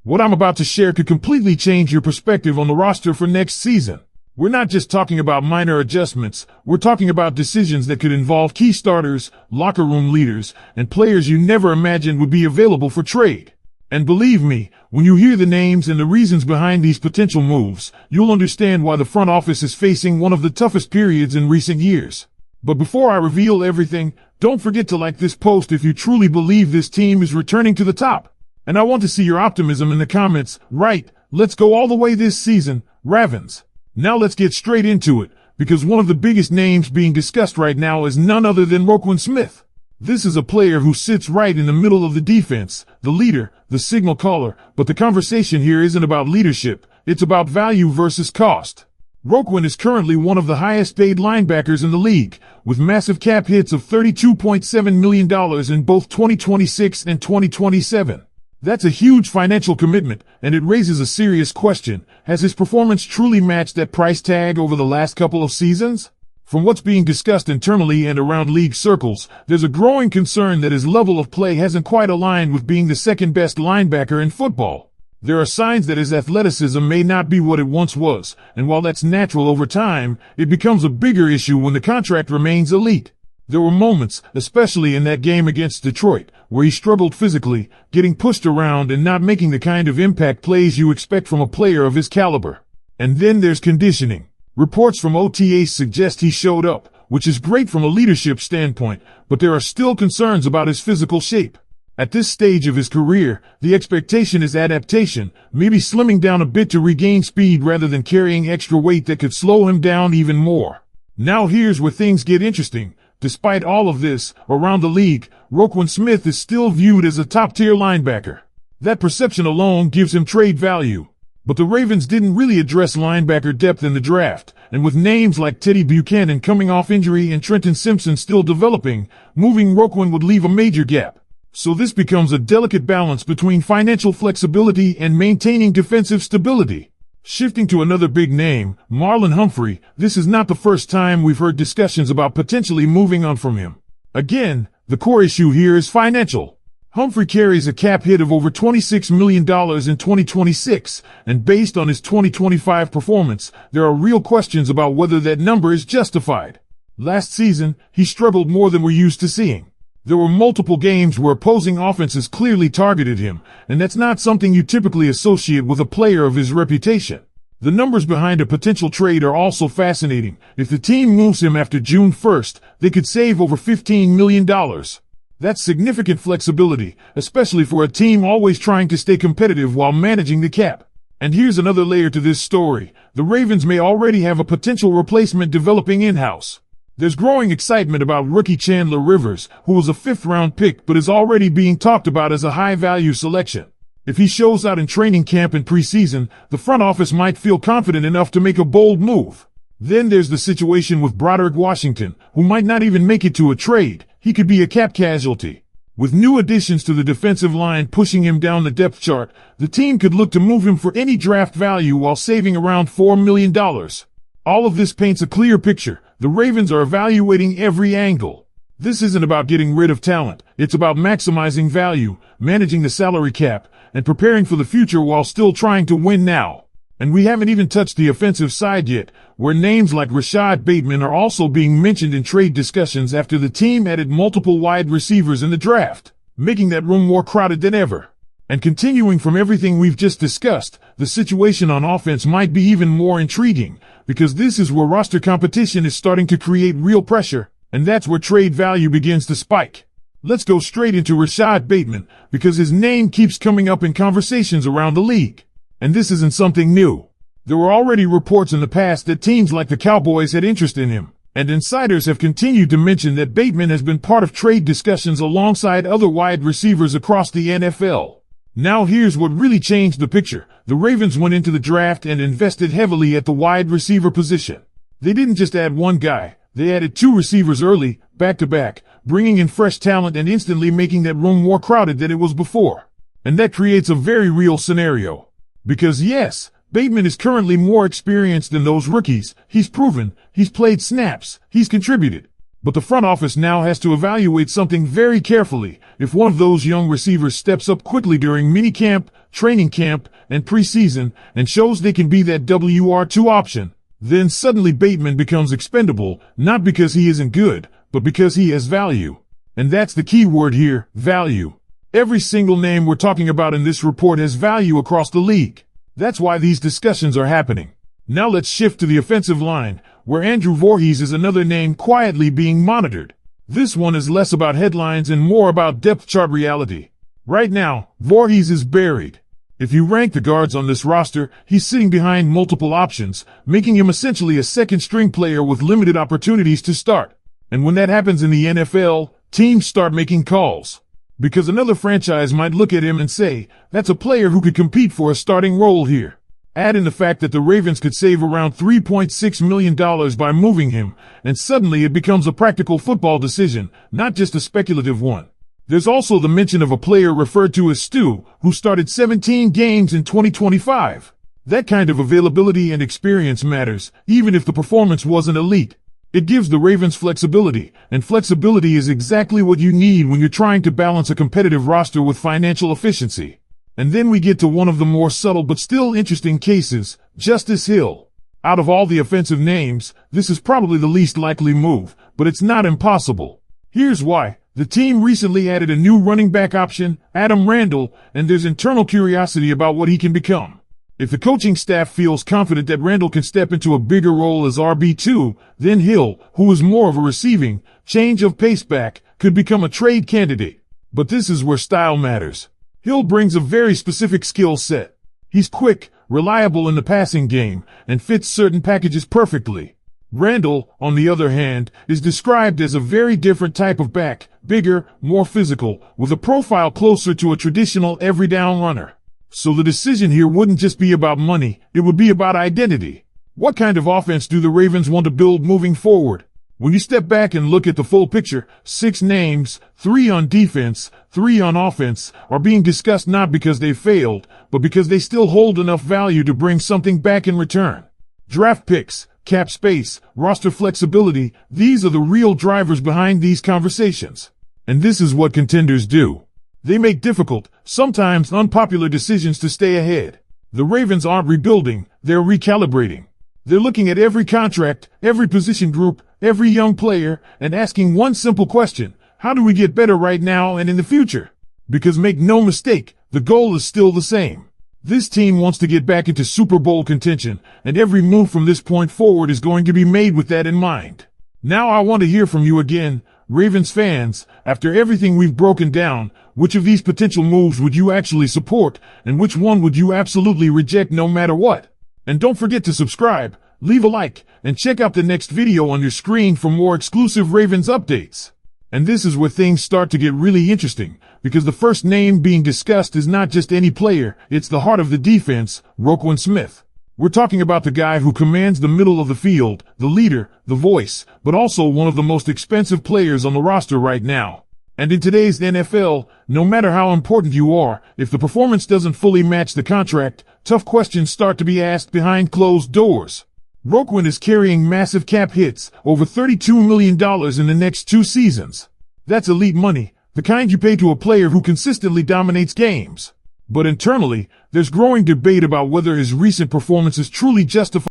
What I'm about to share could completely change your perspective on the roster for next season. We're not just talking about minor adjustments, we're talking about decisions that could involve key starters, locker room leaders, and players you never imagined would be available for trade. And believe me, when you hear the names and the reasons behind these potential moves, you'll understand why the front office is facing one of the toughest periods in recent years. But before I reveal everything, don't forget to like this post if you truly believe this team is returning to the top. And I want to see your optimism in the comments. Right, let's go all the way this season, Ravens. Now let's get straight into it, because one of the biggest names being discussed right now is none other than Roquan Smith. This is a player who sits right in the middle of the defense, the leader, the signal caller, but the conversation here isn't about leadership, it's about value versus cost. Roquan is currently one of the highest paid linebackers in the league, with massive cap hits of $32.7 million in both 2026 and 2027. That's a huge financial commitment, and it raises a serious question. Has his performance truly matched that price tag over the last couple of seasons? From what's being discussed internally and around league circles, there's a growing concern that his level of play hasn't quite aligned with being the second best linebacker in football. There are signs that his athleticism may not be what it once was, and while that's natural over time, it becomes a bigger issue when the contract remains elite. There were moments, especially in that game against Detroit, where he struggled physically, getting pushed around and not making the kind of impact plays you expect from a player of his caliber. And then there's conditioning. Reports from OTAs suggest he showed up, which is great from a leadership standpoint, but there are still concerns about his physical shape. At this stage of his career, the expectation is adaptation, maybe slimming down a bit to regain speed rather than carrying extra weight that could slow him down even more. Now here's where things get interesting. Despite all of this, around the league, Roquan Smith is still viewed as a top-tier linebacker. That perception alone gives him trade value. But the Ravens didn't really address linebacker depth in the draft, and with names like Teddy Buchanan coming off injury and Trenton Simpson still developing, moving Roquan would leave a major gap. So this becomes a delicate balance between financial flexibility and maintaining defensive stability. Shifting to another big name, Marlon Humphrey, this is not the first time we've heard discussions about potentially moving on from him. Again, the core issue here is financial. Humphrey carries a cap hit of over $26 million in 2026, and based on his 2025 performance, there are real questions about whether that number is justified. Last season, he struggled more than we're used to seeing. There were multiple games where opposing offenses clearly targeted him, and that's not something you typically associate with a player of his reputation. The numbers behind a potential trade are also fascinating. If the team moves him after June 1st, they could save over $15 million. That's significant flexibility, especially for a team always trying to stay competitive while managing the cap. And here's another layer to this story. The Ravens may already have a potential replacement developing in-house. There's growing excitement about rookie Chandler Rivers, who was a fifth-round pick but is already being talked about as a high-value selection. If he shows out in training camp and preseason, the front office might feel confident enough to make a bold move. Then there's the situation with Broderick Washington, who might not even make it to a trade. He could be a cap casualty. With new additions to the defensive line pushing him down the depth chart, the team could look to move him for any draft value while saving around $4 million. All of this paints a clear picture. The Ravens are evaluating every angle. This isn't about getting rid of talent. It's about maximizing value, managing the salary cap, and preparing for the future while still trying to win now. And we haven't even touched the offensive side yet, where names like Rashad Bateman are also being mentioned in trade discussions after the team added multiple wide receivers in the draft, making that room more crowded than ever. And continuing from everything we've just discussed, the situation on offense might be even more intriguing, because this is where roster competition is starting to create real pressure, and that's where trade value begins to spike. Let's go straight into Rashad Bateman, because his name keeps coming up in conversations around the league. And this isn't something new. There were already reports in the past that teams like the Cowboys had interest in him, and insiders have continued to mention that Bateman has been part of trade discussions alongside other wide receivers across the NFL. Now here's what really changed the picture. The Ravens went into the draft and invested heavily at the wide receiver position. They didn't just add one guy, they added two receivers early, back-to-back, bringing in fresh talent and instantly making that room more crowded than it was before. And that creates a very real scenario. Because yes, Bateman is currently more experienced than those rookies. He's proven, he's played snaps, he's contributed. But the front office now has to evaluate something very carefully. If one of those young receivers steps up quickly during minicamp, training camp, and preseason and shows they can be that WR2 option, then suddenly Bateman becomes expendable, not because he isn't good, but because he has value. And that's the key word here, value. Every single name we're talking about in this report has value across the league. That's why these discussions are happening. Now let's shift to the offensive line, where Andrew Voorhees is another name quietly being monitored. This one is less about headlines and more about depth chart reality. Right now, Voorhees is buried. If you rank the guards on this roster, he's sitting behind multiple options, making him essentially a second-string player with limited opportunities to start. And when that happens in the NFL, teams start making calls. Because another franchise might look at him and say, that's a player who could compete for a starting role here. Add in the fact that the Ravens could save around $3.6 million by moving him, and suddenly it becomes a practical football decision, not just a speculative one. There's also the mention of a player referred to as Stu, who started 17 games in 2025. That kind of availability and experience matters, even if the performance wasn't elite. It gives the Ravens flexibility, and flexibility is exactly what you need when you're trying to balance a competitive roster with financial efficiency. And then we get to one of the more subtle but still interesting cases, Justice Hill. Out of all the offensive names, this is probably the least likely move, but it's not impossible. Here's why. The team recently added a new running back option, Adam Randall, and there's internal curiosity about what he can become. If the coaching staff feels confident that Randall can step into a bigger role as RB2, then Hill, who is more of a receiving, change of pace back, could become a trade candidate. But this is where style matters. Hill brings a very specific skill set. He's quick, reliable in the passing game, and fits certain packages perfectly. Randall, on the other hand, is described as a very different type of back, bigger, more physical, with a profile closer to a traditional every-down runner. So the decision here wouldn't just be about money, it would be about identity. What kind of offense do the Ravens want to build moving forward? When you step back and look at the full picture, 6 names, 3 on defense, 3 on offense, are being discussed not because they failed, but because they still hold enough value to bring something back in return. Draft picks, cap space, roster flexibility, these are the real drivers behind these conversations. And this is what contenders do. They make difficult, sometimes unpopular decisions to stay ahead. The Ravens aren't rebuilding, they're recalibrating. They're looking at every contract, every position group, every young player, and asking one simple question: how do we get better right now and in the future? Because make no mistake, the goal is still the same. This team wants to get back into Super Bowl contention, and every move from this point forward is going to be made with that in mind. Now I want to hear from you again, Ravens fans. After everything we've broken down, which of these potential moves would you actually support, and which one would you absolutely reject no matter what? And don't forget to subscribe, leave a like, and check out the next video on your screen for more exclusive Ravens updates. And this is where things start to get really interesting, because the first name being discussed is not just any player, it's the heart of the defense, Roquan Smith. We're talking about the guy who commands the middle of the field, the leader, the voice, but also one of the most expensive players on the roster right now. And in today's NFL, no matter how important you are, if the performance doesn't fully match the contract, tough questions start to be asked behind closed doors. Roquan is carrying massive cap hits, over $32 million in the next 2 seasons. That's elite money, the kind you pay to a player who consistently dominates games. But internally, there's growing debate about whether his recent performances truly justify